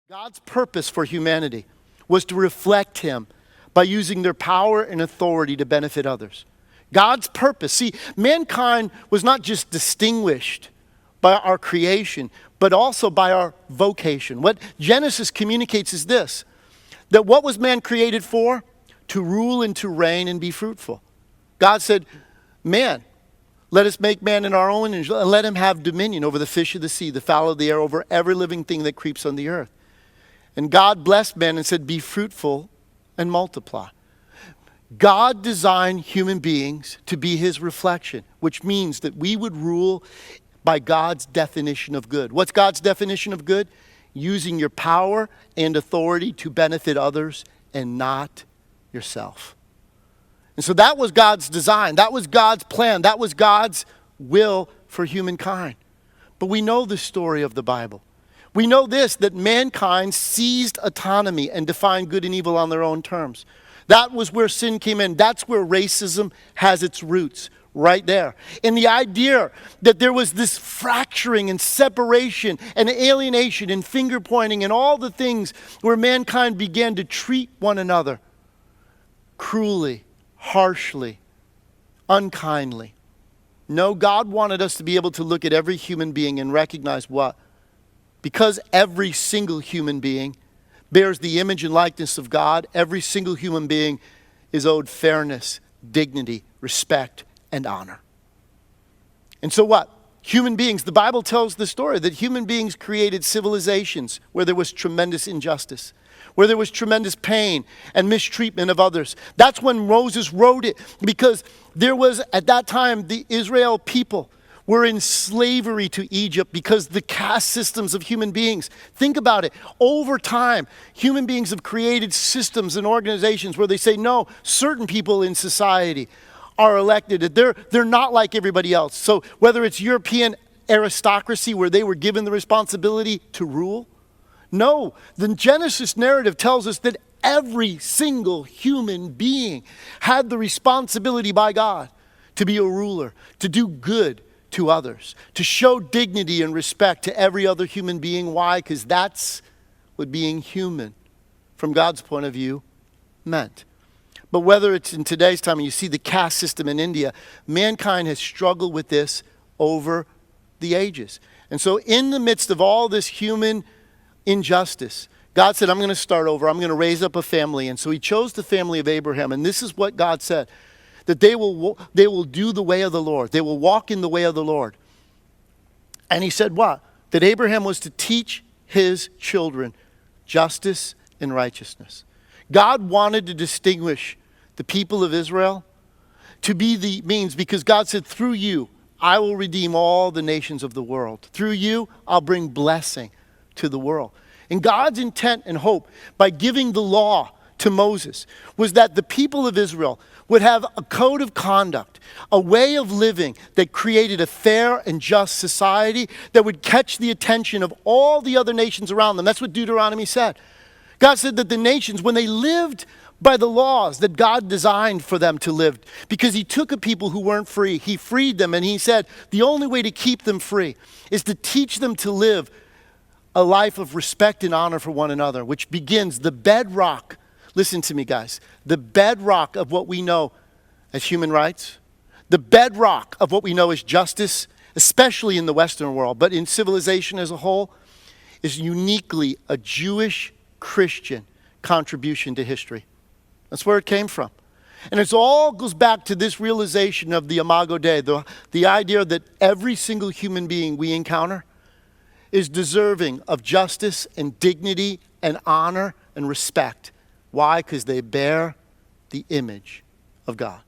God's purpose for humanity was to reflect him by using their power and authority to benefit others. God's purpose. See, mankind was not just distinguished by our creation, but also by our vocation. What Genesis communicates is this, that what was man created for? To rule and to reign and be fruitful. God said, man, let us make man in our own image, and let him have dominion over the fish of the sea, the fowl of the air, over every living thing that creeps on the earth. And God blessed man and said, be fruitful and multiply. God designed human beings to be his reflection, which means that we would rule by God's definition of good. What's God's definition of good? Using your power and authority to benefit others and not yourself. And so that was God's design. That was God's plan. That was God's will for humankind. But we know the story of the Bible. We know this, that mankind seized autonomy and defined good and evil on their own terms. That was where sin came in. That's where racism has its roots, right there. And the idea that there was this fracturing and separation and alienation and finger pointing and all the things where mankind began to treat one another cruelly, harshly, unkindly. No, God wanted us to be able to look at every human being and recognize what? Because every single human being bears the image and likeness of God, every single human being is owed fairness, dignity, respect, and honor. And so what? Human beings, the Bible tells the story that human beings created civilizations where there was tremendous injustice, where there was tremendous pain and mistreatment of others. That's when Moses wrote it, because there was, at that time, the Israel people were in slavery to Egypt because the caste systems of human beings. Think about it. Over time, human beings have created systems and organizations where they say, no, certain people in society are elected. They're not like everybody else. So whether it's European aristocracy where they were given the responsibility to rule, no, the Genesis narrative tells us that every single human being had the responsibility by God to be a ruler, to do good to others, to show dignity and respect to every other human being. Why? Because that's what being human, from God's point of view, meant. But whether it's in today's time, and you see the caste system in India, mankind has struggled with this over the ages. And so in the midst of all this human injustice, God said, I'm going to start over. I'm going to raise up a family. And so he chose the family of Abraham. And this is what God said, that they will do the way of the Lord. They will walk in the way of the Lord. And he said what? That Abraham was to teach his children justice and righteousness. God wanted to distinguish the people of Israel to be the means, because God said, through you, I will redeem all the nations of the world. Through you, I'll bring blessing to the world. And God's intent and hope by giving the law to Moses was that the people of Israel would have a code of conduct, a way of living that created a fair and just society that would catch the attention of all the other nations around them. That's what Deuteronomy said. God said that the nations, when they lived by the laws that God designed for them to live, because he took a people who weren't free, he freed them, and he said the only way to keep them free is to teach them to live a life of respect and honor for one another, which begins the bedrock. Listen to me, guys. The bedrock of what we know as human rights, the bedrock of what we know as justice, especially in the Western world, but in civilization as a whole, is uniquely a Jewish Christian contribution to history. That's where it came from. And it all goes back to this realization of the Imago Dei, the idea that every single human being we encounter is deserving of justice and dignity and honor and respect. Why? Because they bear the image of God.